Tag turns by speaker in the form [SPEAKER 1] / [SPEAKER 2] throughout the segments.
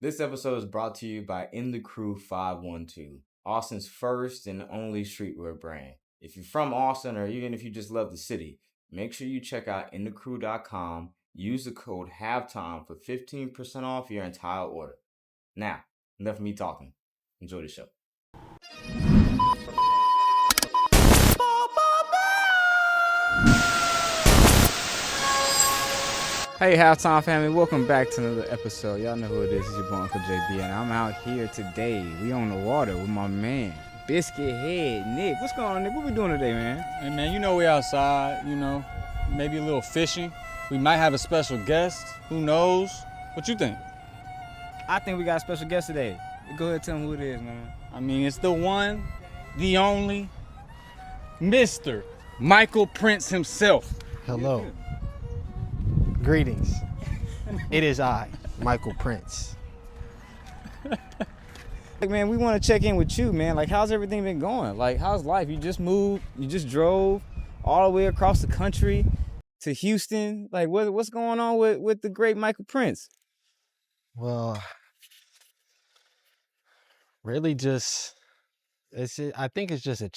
[SPEAKER 1] This episode is brought to you by In the Crew 512, Austin's first and only streetwear brand. If you're from Austin or even if you just love the city, make sure you check out inthecrew.com. Use the code HALFTIME for 15% off your entire order. Now, enough of me talking. Enjoy the show. Hey, Halftime family, welcome back to another episode. Y'all know who it is. It's your boy Uncle JB, and I'm out here today. We on the water with my man, Biscuit Head Nick. What's going on, Nick? What we doing today, man?
[SPEAKER 2] Hey, man, you know we outside, maybe a little fishing. We might have a special guest. Who knows? What you think?
[SPEAKER 1] I think we got a special guest today. Go ahead and tell them who it is, man.
[SPEAKER 2] I mean, it's the one, the only, Mr. Michael Prince himself.
[SPEAKER 3] Hello. Greetings. It is I, Michael Prince.
[SPEAKER 1] Like, man, we want to check in with you, man. Like, how's everything been going? Like, how's life? You just moved, you just drove all the way across the country to Houston. Like, what's going on with the great Michael Prince?
[SPEAKER 3] Well, really I think it's just a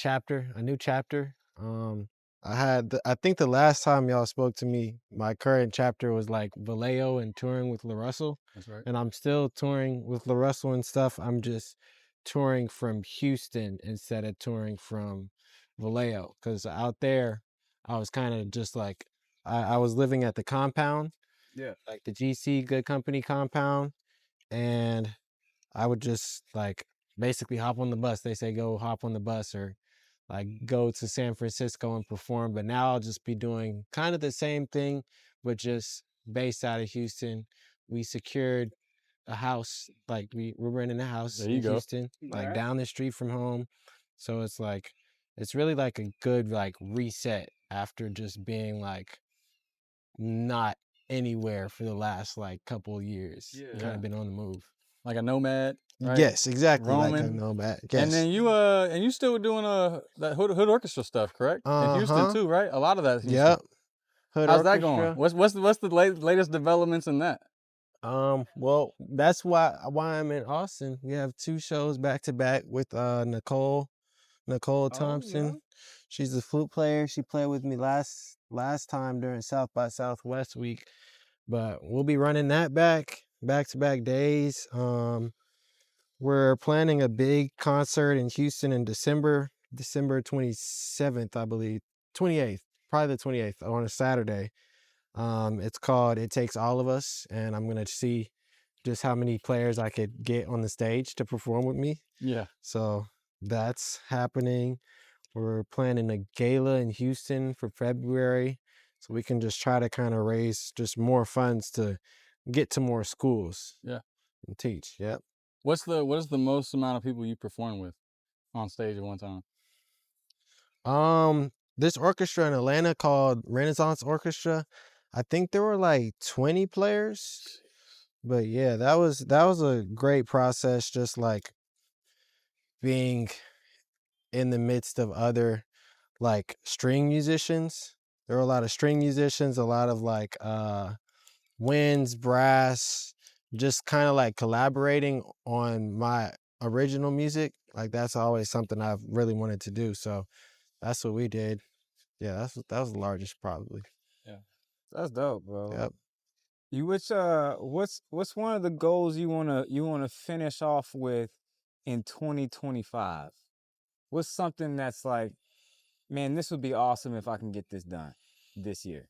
[SPEAKER 3] new chapter. I think the last time y'all spoke to me, my current chapter was like Vallejo and touring with La Russell.
[SPEAKER 2] That's right.
[SPEAKER 3] And I'm still touring with La Russell and stuff. I'm just touring from Houston instead of touring from Vallejo. Because out there, I was kind of just like, I was living at the compound.
[SPEAKER 2] Yeah.
[SPEAKER 3] Like the GC Good Company compound. And I would just like basically hop on the bus. They say go hop on the bus or like go to San Francisco and perform. But now I'll just be doing kind of the same thing, but just based out of Houston. We secured a house, like we're renting a house in Houston, like down the street from home. So it's like, it's really like a good like reset after just being like not anywhere for the last like couple of years.
[SPEAKER 2] Yeah.
[SPEAKER 3] Kind of been on the move.
[SPEAKER 2] Like a nomad, right?
[SPEAKER 3] Yes, exactly.
[SPEAKER 2] Roman.
[SPEAKER 3] Like a nomad. Yes.
[SPEAKER 2] And then you still doing that Hood Orchestra stuff, correct? In Houston too, right? A lot of that.
[SPEAKER 3] Yep.
[SPEAKER 2] Hood How's Orchestra. That going? What's the latest developments in that?
[SPEAKER 3] Well, that's why I'm in Austin. We have 2 shows back to back with Nicole Thompson. Yeah. She's a flute player. She played with me last time during South by Southwest week. But we'll be running that back to back days. We're planning a big concert in Houston in December 27th, I believe. 28th, probably the 28th on a Saturday. It's called It Takes All of Us, and I'm going to see just how many players I could get on the stage to perform with me.
[SPEAKER 2] Yeah.
[SPEAKER 3] So that's happening. We're planning a gala in Houston for February, so we can just try to kind of raise just more funds to get to more schools.
[SPEAKER 2] Yeah.
[SPEAKER 3] And teach. Yep.
[SPEAKER 2] What is the most amount of people you perform with on stage at one time?
[SPEAKER 3] This orchestra in Atlanta called Renaissance Orchestra, I think there were like 20 players. But yeah, that was a great process, just like being in the midst of other like string musicians. There were a lot of string musicians, a lot of like winds, brass, just kind of like collaborating on my original music. Like that's always something I've really wanted to do. So that's what we did. Yeah, that was the largest probably.
[SPEAKER 2] Yeah.
[SPEAKER 1] That's dope, bro.
[SPEAKER 3] Yep.
[SPEAKER 1] What's one of the goals you wanna finish off with in 2025? What's something that's like, man, this would be awesome if I can get this done this year?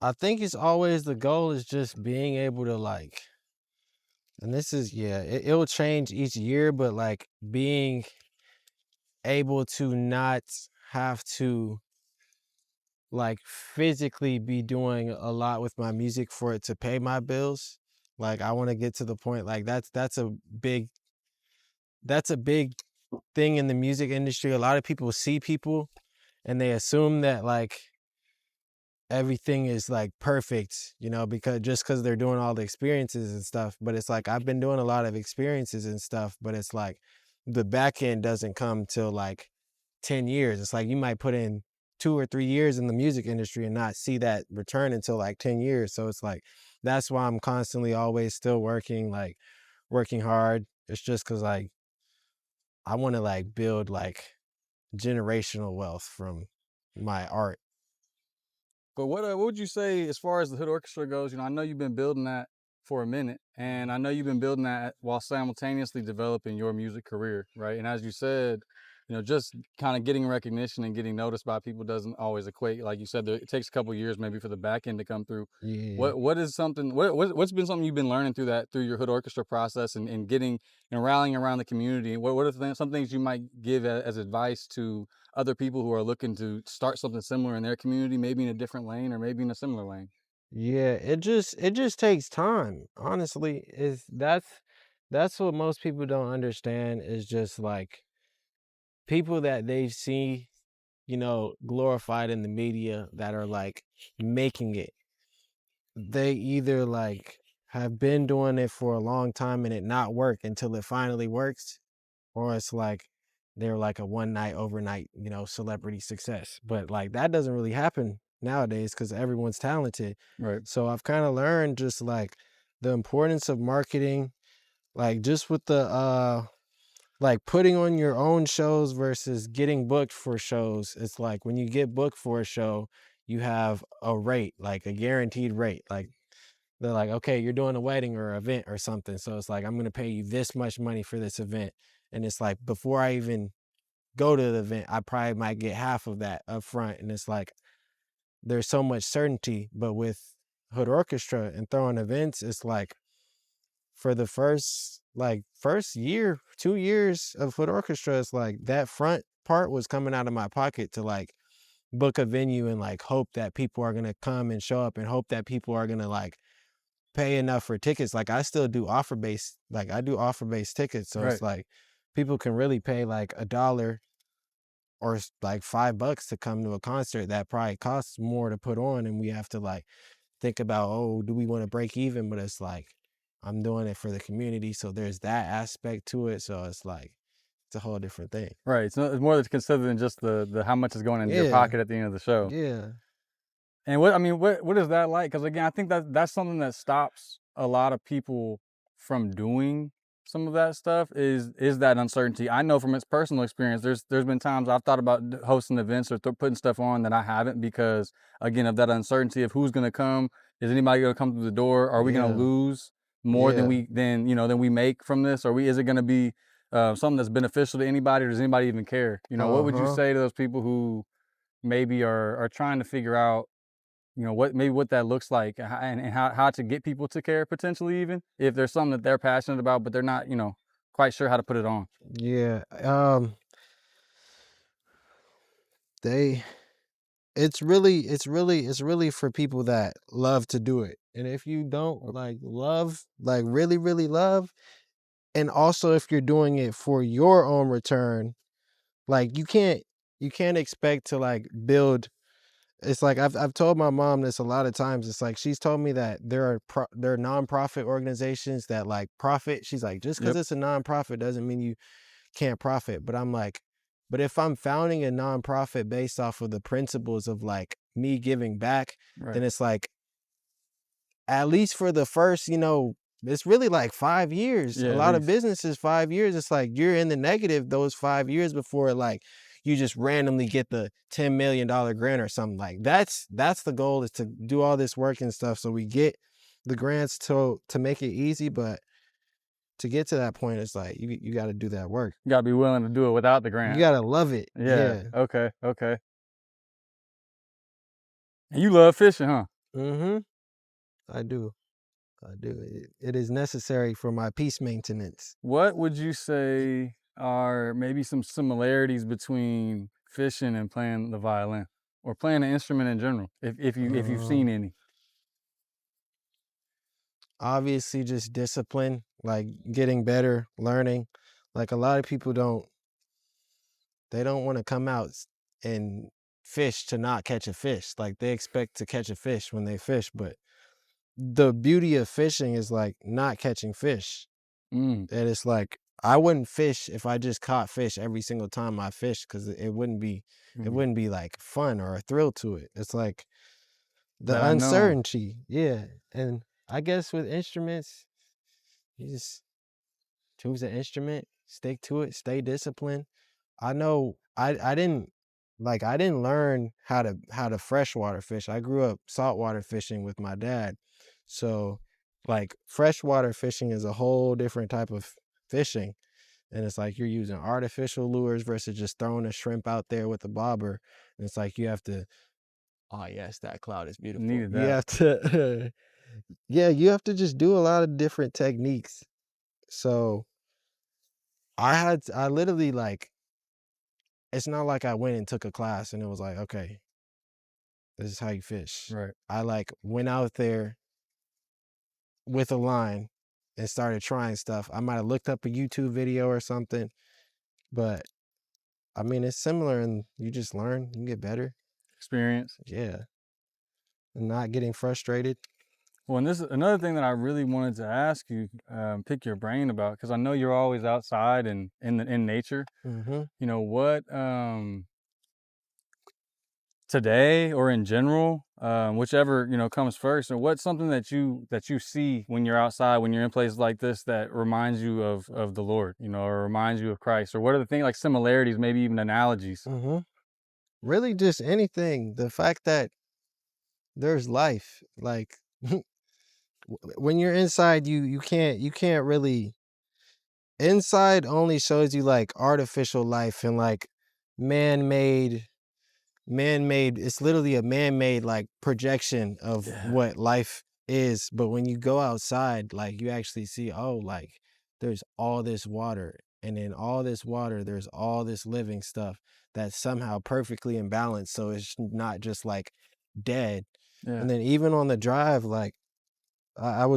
[SPEAKER 3] I think it's always the goal is just being able to like, and this is, it will change each year, but like being able to not have to like physically be doing a lot with my music for it to pay my bills. Like I want to get to the point, like that's a big thing in the music industry. A lot of people see people and they assume that like everything is like perfect, because they're doing all the experiences and stuff. But it's like, I've been doing a lot of experiences and stuff, but it's like the back end doesn't come till like 10 years. It's like you might put in 2 or 3 years in the music industry and not see that return until like 10 years. So it's like that's why I'm constantly always still working, like working hard. It's just because like I want to like build like generational wealth from my art.
[SPEAKER 2] But what would you say as far as the Hood Orchestra goes? I know you've been building that for a minute, and I know you've been building that while simultaneously developing your music career, right? And as you said, just kind of getting recognition and getting noticed by people doesn't always equate. Like you said, it takes a couple years maybe for the back end to come through.
[SPEAKER 3] Yeah.
[SPEAKER 2] What is something? What's been something you've been learning through your Hood Orchestra process and getting and rallying around the community? What are some things you might give as advice to other people who are looking to start something similar in their community, maybe in a different lane or maybe in a similar lane?
[SPEAKER 3] Yeah, it just takes time. Honestly, is that's what most people don't understand is just like people that they see, glorified in the media that are like making it. They either like have been doing it for a long time and it not work until it finally works, or it's like they're like a one night overnight, celebrity success. But like that doesn't really happen nowadays because everyone's talented.
[SPEAKER 2] Right.
[SPEAKER 3] So I've kind of learned just like the importance of marketing, like just with the like putting on your own shows versus getting booked for shows. It's like when you get booked for a show, you have a rate, like a guaranteed rate. Like they're like, okay, you're doing a wedding or event or something. So it's like, I'm going to pay you this much money for this event. And it's like, before I even go to the event, I probably might get half of that up front. And it's like, there's so much certainty. But with Hood Orchestra and throwing events, it's like for the first year, 2 years of Hood Orchestra, it's like that front part was coming out of my pocket to like book a venue and like hope that people are going to come and show up and hope that people are going to like pay enough for tickets. Like I still do offer based, like I do offer based tickets. So
[SPEAKER 2] Right.
[SPEAKER 3] it's like people can really pay like $1 or like $5 to come to a concert that probably costs more to put on. And we have to like think about, oh, do we want to break even? But it's like, I'm doing it for the community. So there's that aspect to it. So it's like, it's a whole different thing.
[SPEAKER 2] Right. It's more to consider than just the how much is going into your
[SPEAKER 3] Yeah.
[SPEAKER 2] pocket at the end of the show.
[SPEAKER 3] Yeah.
[SPEAKER 2] And what is that like? Because again, I think that's something that stops a lot of people from doing some of that stuff is that uncertainty. I know from its personal experience, there's been times I've thought about hosting events or putting stuff on that I haven't because again of that uncertainty of who's going to come, is anybody going to come through the door? Are we going to
[SPEAKER 3] Yeah.
[SPEAKER 2] lose more
[SPEAKER 3] Yeah.
[SPEAKER 2] than we make from this? Is it going to be something that's beneficial to anybody, or does anybody even care? What would you
[SPEAKER 3] Uh-huh.
[SPEAKER 2] say to those people who maybe are trying to figure out what that looks like and how to get people to care potentially, even if there's something that they're passionate about but they're not quite sure how to put it on?
[SPEAKER 3] Yeah. They it's really for people that love to do it. And if you don't like love, like really, really love, and also if you're doing it for your own return, like you can't expect to like build. It's like I've told my mom this a lot of times. It's like she's told me that there are nonprofit organizations that like profit. She's like, just because
[SPEAKER 2] Yep.
[SPEAKER 3] it's a nonprofit doesn't mean you can't profit. But I'm like, but if I'm founding a nonprofit based off of the principles of like me giving back,
[SPEAKER 2] Right.
[SPEAKER 3] then it's like at least for the first, it's really like 5 years. A
[SPEAKER 2] Yeah, at
[SPEAKER 3] lot of
[SPEAKER 2] least.
[SPEAKER 3] businesses, 5 years, it's like you're in the negative those 5 years before like you just randomly get the $10 million grant or something. Like that's the goal, is to do all this work and stuff. So we get the grants to make it easy, but to get to that point, it's like you got to do that work.
[SPEAKER 2] You got to be willing to do it without the
[SPEAKER 3] You
[SPEAKER 2] grant.
[SPEAKER 3] got to love it.
[SPEAKER 2] Yeah.
[SPEAKER 3] Yeah.
[SPEAKER 2] Okay. And you love fishing, huh?
[SPEAKER 3] Mm-hmm. I do. It is necessary for my peace maintenance.
[SPEAKER 2] What would you say are maybe some similarities between fishing and playing the violin or playing an instrument in general, if you've seen any?
[SPEAKER 3] Obviously, just discipline, like getting better, learning. Like a lot of people they don't want to come out and fish to not catch a fish. Like they expect to catch a fish when they fish, but the beauty of fishing is like not catching fish.
[SPEAKER 2] Mm.
[SPEAKER 3] And it's like I wouldn't fish if I just caught fish every single time I fish, because it wouldn't be like fun or a thrill to it. It's like the
[SPEAKER 2] That unknown.
[SPEAKER 3] uncertainty. Yeah. And I guess with instruments, you just choose an instrument, stick to it, stay disciplined. I know I didn't learn how to freshwater fish. I grew up saltwater fishing with my dad. So like freshwater fishing is a whole different type of fishing. And it's like you're using artificial lures versus just throwing a shrimp out there with a bobber. And it's like you have to, oh yes, that cloud is beautiful.
[SPEAKER 2] Needed
[SPEAKER 3] You
[SPEAKER 2] that.
[SPEAKER 3] have to yeah, you have to just do a lot of different techniques. So I literally like, it's not like I went and took a class and it was like, okay, this is how you fish.
[SPEAKER 2] Right.
[SPEAKER 3] I like went out there with a line and started trying stuff. I might have looked up a YouTube video or something, but I mean, it's similar and you just learn, you get better.
[SPEAKER 2] Experience.
[SPEAKER 3] Yeah. And not getting frustrated.
[SPEAKER 2] Well, and this is another thing that I really wanted to ask you, pick your brain about, because I know you're always outside and in nature.
[SPEAKER 3] Mm-hmm.
[SPEAKER 2] You know what? Today or in general, whichever comes first, or what's something that you see when you're outside, when you're in places like this, that reminds you of the Lord, or reminds you of Christ, or what are the things like similarities, maybe even analogies?
[SPEAKER 3] Mm-hmm. Really just anything. The fact that there's life. Like when you're inside, you can't really, inside only shows you like artificial life and like man-made it's literally a man-made like projection of
[SPEAKER 2] Yeah.
[SPEAKER 3] what life is. But when you go outside, like you actually see, oh, like there's all this water, and in all this water there's all this living stuff that's somehow perfectly in balance, so it's not just like dead.
[SPEAKER 2] Yeah.
[SPEAKER 3] And then even on the drive, like I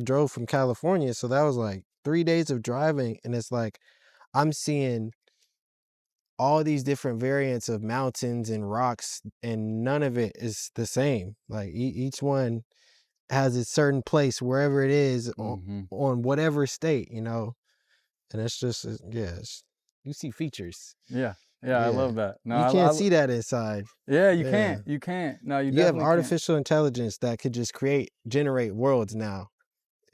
[SPEAKER 3] drove from California, so that was like 3 days of driving, and it's like I'm seeing all these different variants of mountains and rocks, and none of it is the same. Like each one has a certain place wherever it is
[SPEAKER 2] Mm-hmm.
[SPEAKER 3] on whatever state, and it's just you see features.
[SPEAKER 2] Yeah. I
[SPEAKER 3] Yeah,
[SPEAKER 2] love that. No,
[SPEAKER 3] you can't see that inside.
[SPEAKER 2] Yeah, you
[SPEAKER 3] Yeah.
[SPEAKER 2] can't. No, you
[SPEAKER 3] You have
[SPEAKER 2] definitely can't.
[SPEAKER 3] artificial intelligence that could just generate worlds now,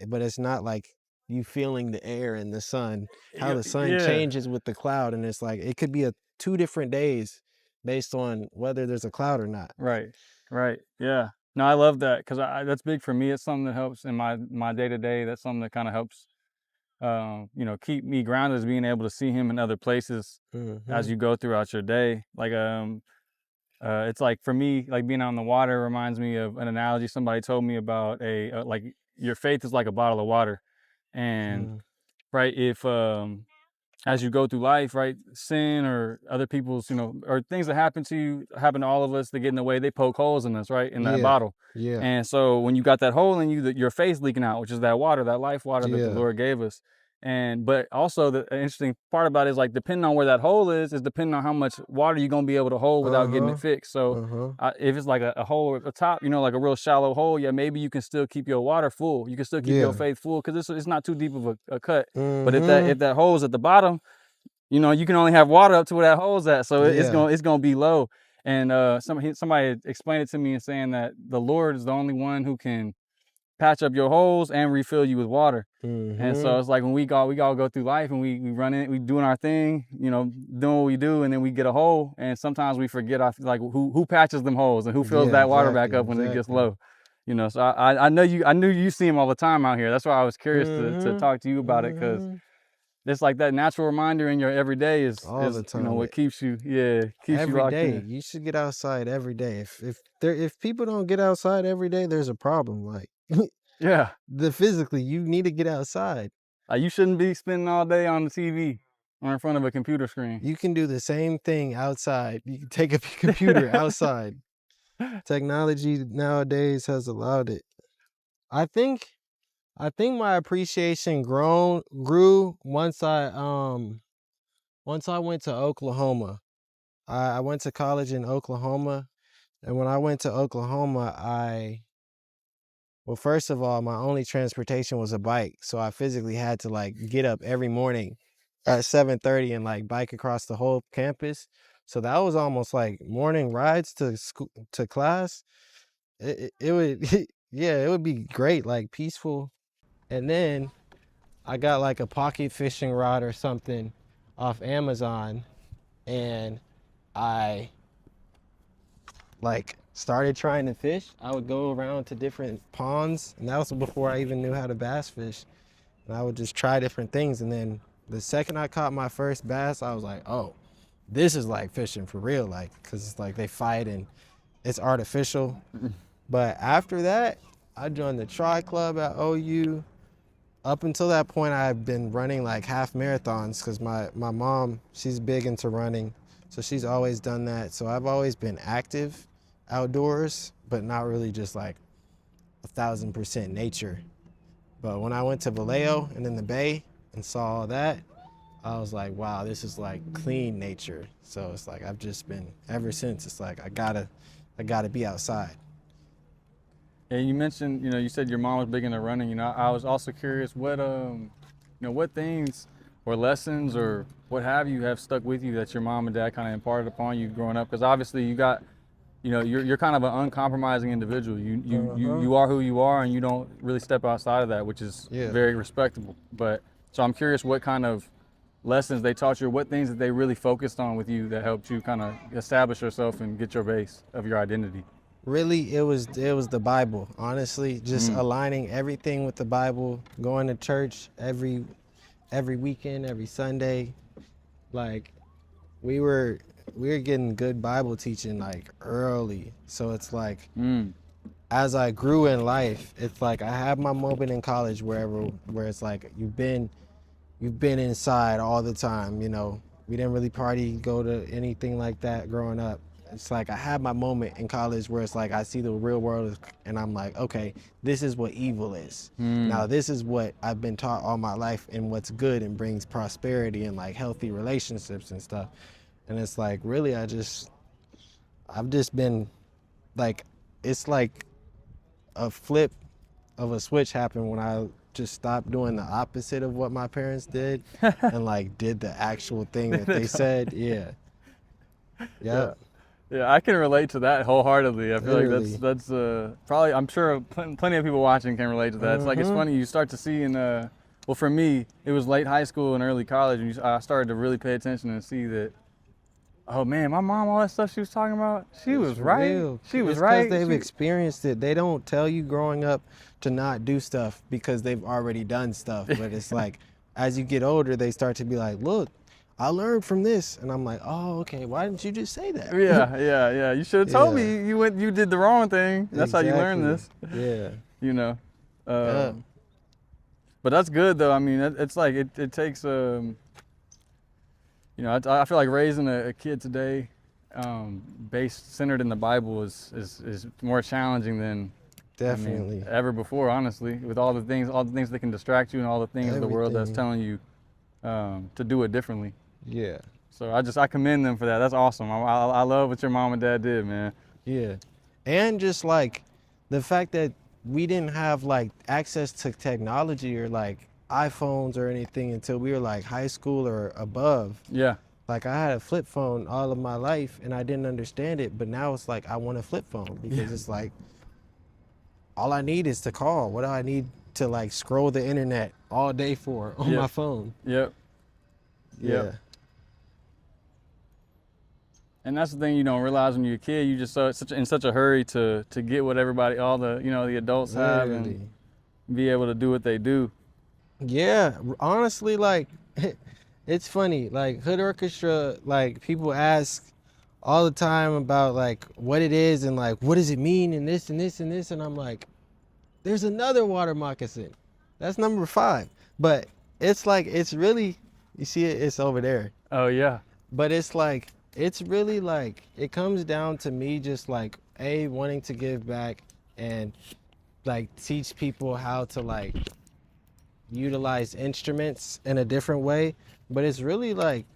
[SPEAKER 3] but it's not like you feeling the air and the sun, how the sun
[SPEAKER 2] Yeah.
[SPEAKER 3] changes with the cloud, and it's like it could be 2 different days based on whether there's a cloud or not.
[SPEAKER 2] Right. Yeah. No, I love that, because that's big for me. It's something that helps in my day to day. That's something that kind of helps, keep me grounded, is being able to see Him in other places as you go throughout your day. Like, it's like for me, like being out on the water reminds me of an analogy somebody told me about like your faith is like a bottle of water, and right, if as you go through life, right, sin or other people's, or things that happen to you, happen to all of us, that get in the way, they poke holes in us, right, in that bottle.
[SPEAKER 3] Yeah.
[SPEAKER 2] And so when you got that hole in you, your faith's leaking out, which is that water, that life water that the Lord gave us. But also the interesting part about it is, like, depending on where that hole is depending on how much water you're gonna be able to hold without getting it fixed. So if it's like a hole at the top, like a real shallow hole, yeah, maybe you can still keep your water full. You can still keep your faith full, because it's not too deep of a cut. But if that hole is at the bottom, you can only have water up to where that hole's at, so it's gonna be low. And somebody explained it to me, and saying that the Lord is the only one who can patch up your holes and refill you with water. And so it's like when we all go through life, and we run in, we doing our thing, doing what we do, and then we get a hole, and sometimes we forget like who patches them holes and who fills that water back up when it gets low. So I knew you see them all the time out here. That's why I was curious to talk to you about it, because it's like that natural reminder in your everyday is
[SPEAKER 3] all the time.
[SPEAKER 2] What keeps you
[SPEAKER 3] every
[SPEAKER 2] locked
[SPEAKER 3] day.
[SPEAKER 2] in.
[SPEAKER 3] You should get outside every day. If people don't get outside every day, there's a problem. Like
[SPEAKER 2] Yeah,
[SPEAKER 3] physically, you need to get outside.
[SPEAKER 2] you shouldn't be spending all day on the TV or in front of a computer screen.
[SPEAKER 3] You can do the same thing outside. You can take a computer outside. Technology nowadays has allowed it. I think my appreciation grew once I went to Oklahoma. I went to college in Oklahoma, and when I went to Oklahoma, well, first of all, my only transportation was a bike, so I physically had to like get up every morning at 7:30 and like bike across the whole campus. So that was almost like morning rides to school, to class. It would Yeah, it would be great, like peaceful. And then I got like a pocket fishing rod or something off Amazon, and I like started trying to fish. I would go around to different ponds, and that was before I even knew how to bass fish. And I would just try different things, and then the second I caught my first bass, I was like, oh, this is like fishing for real, like, because it's like they fight and it's artificial. But after that, I joined the Tri Club at OU. Up until that point, I've been running like half marathons because my mom, she's big into running. So she's always done that. So I've always been active outdoors, but not really just like 1,000% nature. But when I went to Vallejo and in the Bay and saw all that, I was like, wow, this is like clean nature. So it's like I've just been, ever since, it's like I gotta be outside.
[SPEAKER 2] And you mentioned, you said your mom was big into running. I was also curious what things or lessons or what have stuck with you that your mom and dad kind of imparted upon you growing up? Because obviously you got, you're kind of an uncompromising individual. You are who you are, and you don't really step outside of that, which is very respectable. But so I'm curious what kind of lessons they taught you, or what things that they really focused on with you that helped you kind of establish yourself and get your base of your identity.
[SPEAKER 3] Really, it was the Bible. Honestly, just aligning everything with the Bible, going to church every weekend, every Sunday. Like we were getting good Bible teaching like early. So it's like as I grew in life, it's like I had my moment in college where it's like you've been inside all the time, We didn't really party, go to anything like that growing up. It's like I had my moment in college where it's like I see the real world and I'm like, okay, this is what evil is. Now this is what I've been taught all my life and what's good and brings prosperity and like healthy relationships and stuff. And it's like really I've just been like, it's like a flip of a switch happened when I just stopped doing the opposite of what my parents did and like did the actual thing that they said. Yeah.
[SPEAKER 2] Yeah, I can relate to that wholeheartedly. I feel
[SPEAKER 3] Literally.
[SPEAKER 2] like that's probably, I'm sure plenty of people watching can relate to that. It's like, it's funny, you start to see well, for me, it was late high school and early college, and I started to really pay attention and see that, oh man, my mom, all that stuff she was talking about, she was right.
[SPEAKER 3] Real.
[SPEAKER 2] She was
[SPEAKER 3] it's
[SPEAKER 2] right.
[SPEAKER 3] Because they've experienced it. They don't tell you growing up to not do stuff because they've already done stuff. But it's like, as you get older, they start to be like, look, I learned from this. And I'm like, oh, okay, why didn't you just say that?
[SPEAKER 2] Yeah. You should have told me you did the wrong thing. That's
[SPEAKER 3] Exactly.
[SPEAKER 2] how you learn this.
[SPEAKER 3] Yeah.
[SPEAKER 2] But that's good though. I mean, it's like, it takes, I feel like raising a kid today, centered in the Bible is more challenging than
[SPEAKER 3] Definitely
[SPEAKER 2] ever before, honestly, with all the things that can distract you and all the things of the world that's telling you to do it differently.
[SPEAKER 3] Yeah.
[SPEAKER 2] So I commend them for that. That's awesome. I love what your mom and dad did, man.
[SPEAKER 3] Yeah. And just like the fact that we didn't have like access to technology or like iPhones or anything until we were like high school or above.
[SPEAKER 2] Yeah.
[SPEAKER 3] Like I had a flip phone all of my life and I didn't understand it, but now it's like I want a flip phone because it's like all I need is to call. What do I need to like scroll the internet all day for on my phone?
[SPEAKER 2] Yep. And that's the thing you don't realize when you're a kid. You just in such a hurry to get what everybody, all the the adults have, and be able to do what they do.
[SPEAKER 3] Yeah, honestly, like it's funny. Like Hood Orchestra, like people ask all the time about like what it is and like what does it mean and this and this and this, and I'm like, there's another water moccasin. That's number 5. But it's like it's really, you see it, it's over there.
[SPEAKER 2] Oh yeah.
[SPEAKER 3] But it's like it's really like it comes down to me just like wanting to give back and like teach people how to like utilize instruments in a different way. But it's really like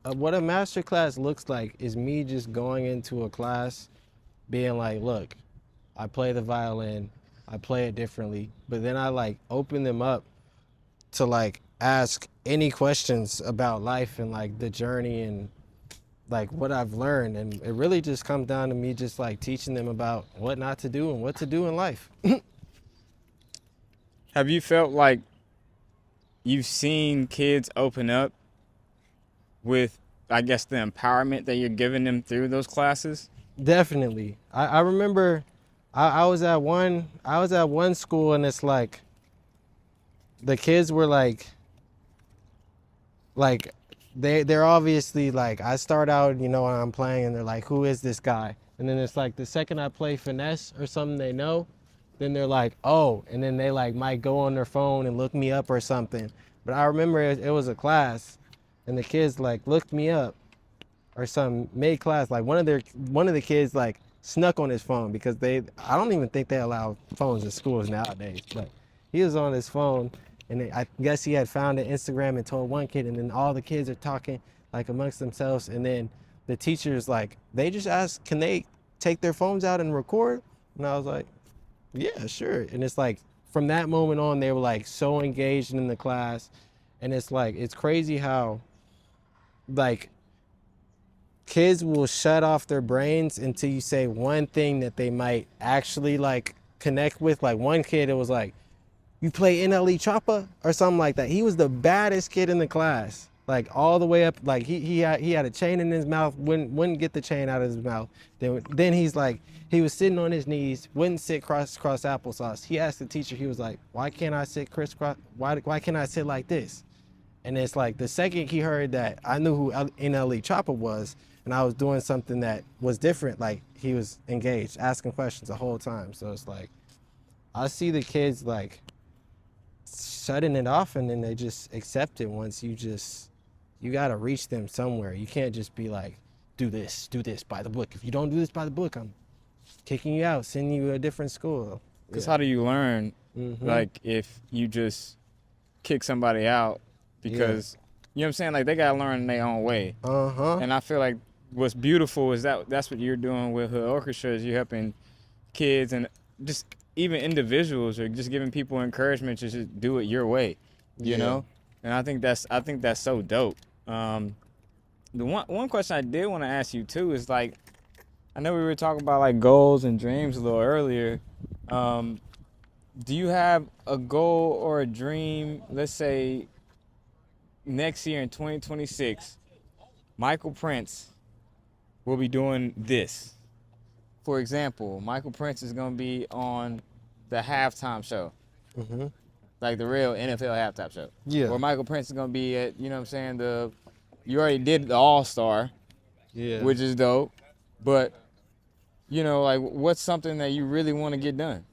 [SPEAKER 3] what a master class looks like is me just going into a class being like, look, I play the violin, I play it differently, but then I like open them up to like ask any questions about life and like the journey and like what I've learned. And it really just comes down to me just like teaching them about what not to do and what to do in life.
[SPEAKER 4] Have you felt like you've seen kids open up with, I guess, the empowerment that you're giving them through those classes?
[SPEAKER 3] Definitely. I remember I was at one school, and it's like the kids were like they're obviously like, I start out, when I'm playing, and they're like, who is this guy? And then it's like the second I play finesse or something they know, then they're like, oh, and then they like might go on their phone and look me up or something. But I remember it was a class, and the kids like looked me up or some mid class. Like one of the kids like snuck on his phone, because I don't even think they allow phones in schools nowadays, but he was on his phone, and I guess he had found an Instagram and told one kid, and then all the kids are talking like amongst themselves, and then the teachers like, they just asked, can they take their phones out and record? And I was like, yeah, sure. And it's like from that moment on, they were like so engaged in the class, and it's like, it's crazy how like kids will shut off their brains until you say one thing that they might actually like connect with. Like one kid, it was like, you play NLE Choppa or something like that. He was the baddest kid in the class, like all the way up. Like he had a chain in his mouth, wouldn't get the chain out of his mouth. Then he's like, he was sitting on his knees, wouldn't sit cross applesauce. He asked the teacher, he was like, why can't I sit crisscross? Why can't I sit like this? And it's like the second he heard that, I knew who NLE Choppa was, and I was doing something that was different. Like he was engaged, asking questions the whole time. So it's like, I see the kids like shutting it off, and then they just accept it. Once you got to reach them somewhere. You can't just be like, do this by the book. If you don't do this by the book, I'm kicking you out, sending you to a different school.
[SPEAKER 4] Because how do you learn, like, if you just kick somebody out? Because, you know what I'm saying? Like, they got to learn in their own way. And I feel like what's beautiful is that's what you're doing with Hood Orchestra, is you're helping kids and just even individuals, or just giving people encouragement to just do it your way, you know? And I think that's so dope. The one question I did want to ask you too is, like, I know we were talking about like goals and dreams a little earlier. Do you have a goal or a dream? Let's say next year in 2026, Michael Prince will be doing this. For example, Michael Prince is going to be on the halftime show. Like the real NFL halftime show.
[SPEAKER 3] Yeah.
[SPEAKER 4] Or Michael Prince is going to be at, you know what I'm saying, you already did the All-Star, which is dope. But, you know, like, what's something that you really want to get done?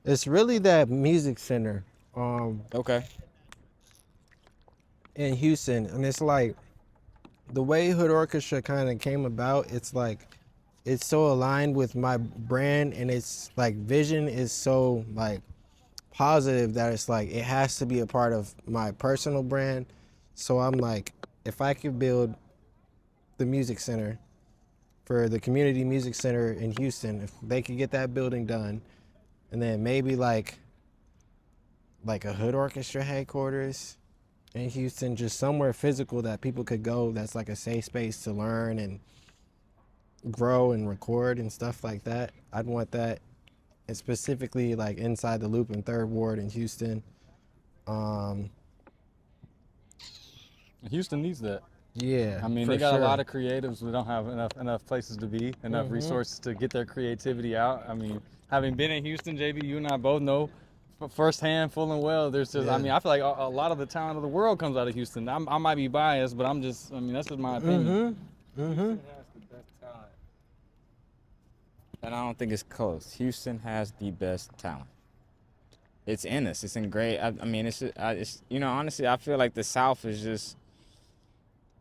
[SPEAKER 3] It's really that music center
[SPEAKER 4] Okay.
[SPEAKER 3] in Houston. And it's like, the way Hood Orchestra kind of came about, it's like, it's so aligned with my brand, and it's like vision is so like positive that it's like it has to be a part of my personal brand. So I'm like, if I could build the music center for the community music center in Houston, if they could get that building done, and then maybe like a Hood Orchestra headquarters in Houston, just somewhere physical that people could go, that's like a safe space to learn and grow and record and stuff like that. I'd want that, and specifically like inside the Loop in 3rd Ward in Houston.
[SPEAKER 2] Houston needs that.
[SPEAKER 3] Yeah,
[SPEAKER 2] I mean, they got a lot of creatives who don't have enough places to be, enough resources to get their creativity out. I mean, having been in Houston, JB, you and I both know firsthand, full and well, there's just, I mean, I feel like a lot of the talent of the world comes out of Houston. I might be biased, but that's just my opinion.
[SPEAKER 4] And I don't think it's close. Houston has the best talent. It's in us. It's ingrained. I mean, it's you know, honestly, I feel like the South is just,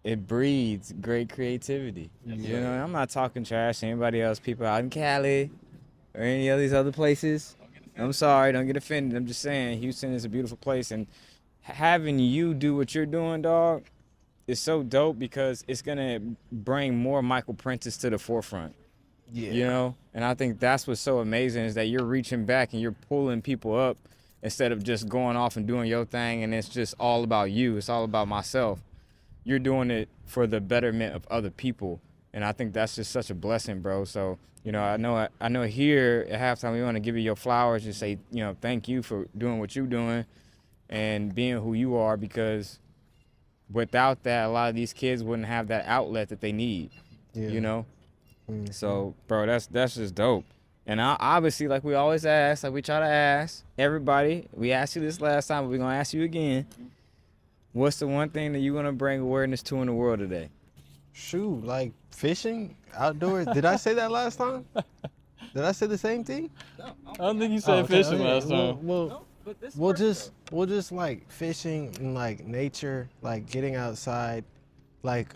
[SPEAKER 4] it breeds great creativity. You know, and I'm not talking trash to anybody else, people out in Cali or any of these other places. I'm sorry, don't get offended. I'm just saying Houston is a beautiful place, and having you do what you're doing, dog, is so dope, because it's gonna bring more Michael Princes to the forefront. You know, and I think that's what's so amazing, is that you're reaching back and you're pulling people up instead of just going off and doing your thing and it's just all about you. It's all about myself. You're doing it for the betterment of other people. And I think that's just such a blessing, bro. So, you know, I know here at halftime we want to give you your flowers and say, you know, thank you for doing what you're doing and being who you are, because without that, a lot of these kids wouldn't have that outlet that they need, you know? Mm-hmm. So, bro, that's just dope. And obviously, like we always ask, like we try to ask everybody, we asked you this last time, but we're going to ask you again. What's the one thing that you're going to bring awareness to in the world today?
[SPEAKER 3] Shoot, like fishing, outdoors. Did I say that last time? Did I say the same thing?
[SPEAKER 2] No, I don't think you said fishing last time.
[SPEAKER 3] We'll just like fishing and like nature, like getting outside, like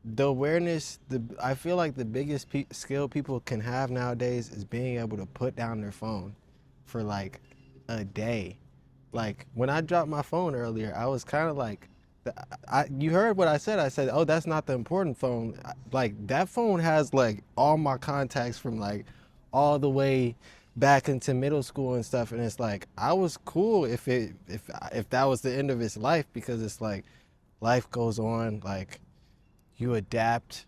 [SPEAKER 3] the awareness. I feel like the biggest skill people can have nowadays is being able to put down their phone for like a day. Like when I dropped my phone earlier, I was kind of like, you heard what I said. I said, oh, that's not the important phone. Like that phone has like all my contacts from like all the way back into middle school and stuff. And it's like, I was cool if that was the end of its life, because it's like life goes on, like you adapt.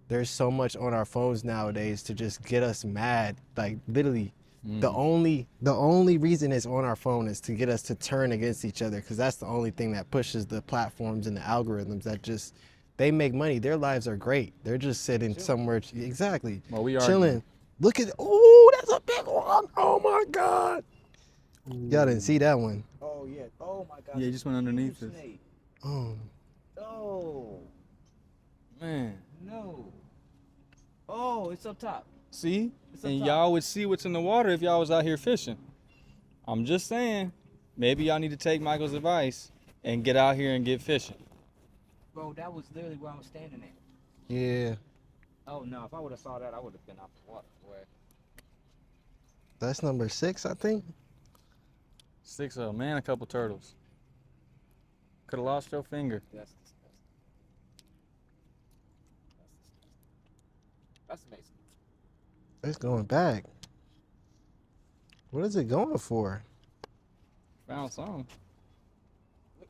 [SPEAKER 3] There's so much on our phones nowadays to just get us mad. Like literally, the only reason it's on our phone is to get us to turn against each other, because that's the only thing that pushes the platforms and the algorithms that just, they make money. Their lives are great. They're just sitting somewhere, exactly,
[SPEAKER 2] well, we are
[SPEAKER 3] chilling. Look at, oh, that's a big one. Oh my God. Y'all didn't see that one.
[SPEAKER 1] Oh yeah. Oh my God.
[SPEAKER 2] Yeah, you just went underneath it.
[SPEAKER 3] Oh.
[SPEAKER 1] Oh.
[SPEAKER 2] Man.
[SPEAKER 1] No. Oh, it's up top.
[SPEAKER 2] See? And y'all would see what's in the water if y'all was out here fishing. I'm just saying, maybe y'all need to take Michael's advice and get out here and get fishing.
[SPEAKER 1] Bro, that was literally where I was standing at.
[SPEAKER 3] Yeah.
[SPEAKER 1] Oh no, if I would have saw that, I would have been out the water. Boy.
[SPEAKER 3] That's number 6, I think.
[SPEAKER 2] 6 of them, man, a couple turtles. Could have lost your finger.
[SPEAKER 1] That's disgusting. That's amazing.
[SPEAKER 3] It's going back. What is it going for?
[SPEAKER 2] Found some.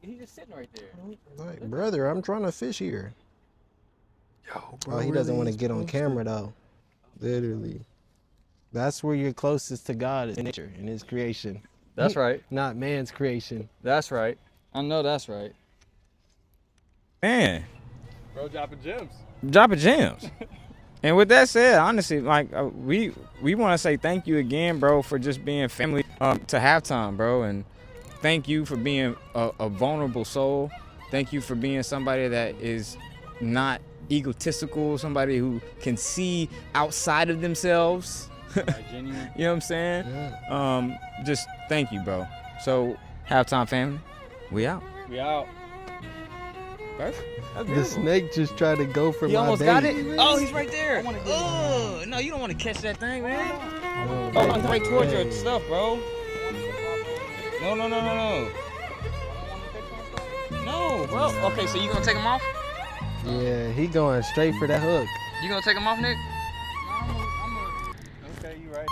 [SPEAKER 1] He's just sitting right there.
[SPEAKER 3] Like, brother, I'm trying to fish here.
[SPEAKER 2] Yo,
[SPEAKER 3] bro, he doesn't want to get on camera though. Literally. That's where you're closest to God, is nature and his creation.
[SPEAKER 2] That's right.
[SPEAKER 3] Not man's creation.
[SPEAKER 2] That's right. I know that's right.
[SPEAKER 4] Man.
[SPEAKER 2] Bro, dropping gems.
[SPEAKER 4] Dropping gems. And with that said, honestly, like we want to say thank you again, bro, for just being family to halftime, bro, and thank you for being a vulnerable soul. Thank you for being somebody that is not egotistical, somebody who can see outside of themselves.
[SPEAKER 2] Genuine.
[SPEAKER 4] You know what I'm saying?
[SPEAKER 3] Yeah.
[SPEAKER 4] Just thank you, bro. So halftime family, we out.
[SPEAKER 2] We out.
[SPEAKER 4] Perfect.
[SPEAKER 3] The snake just tried to go for
[SPEAKER 4] He
[SPEAKER 3] my
[SPEAKER 4] almost
[SPEAKER 3] bait.
[SPEAKER 4] got it. Oh, he's right there. Oh, no, you don't want to catch that thing, man. Oh, he's right towards your stuff, bro. No. No, bro. Okay, so you gonna take him off?
[SPEAKER 3] Yeah, he going straight for that hook.
[SPEAKER 4] You gonna take him off, Nick?
[SPEAKER 2] Okay, you right.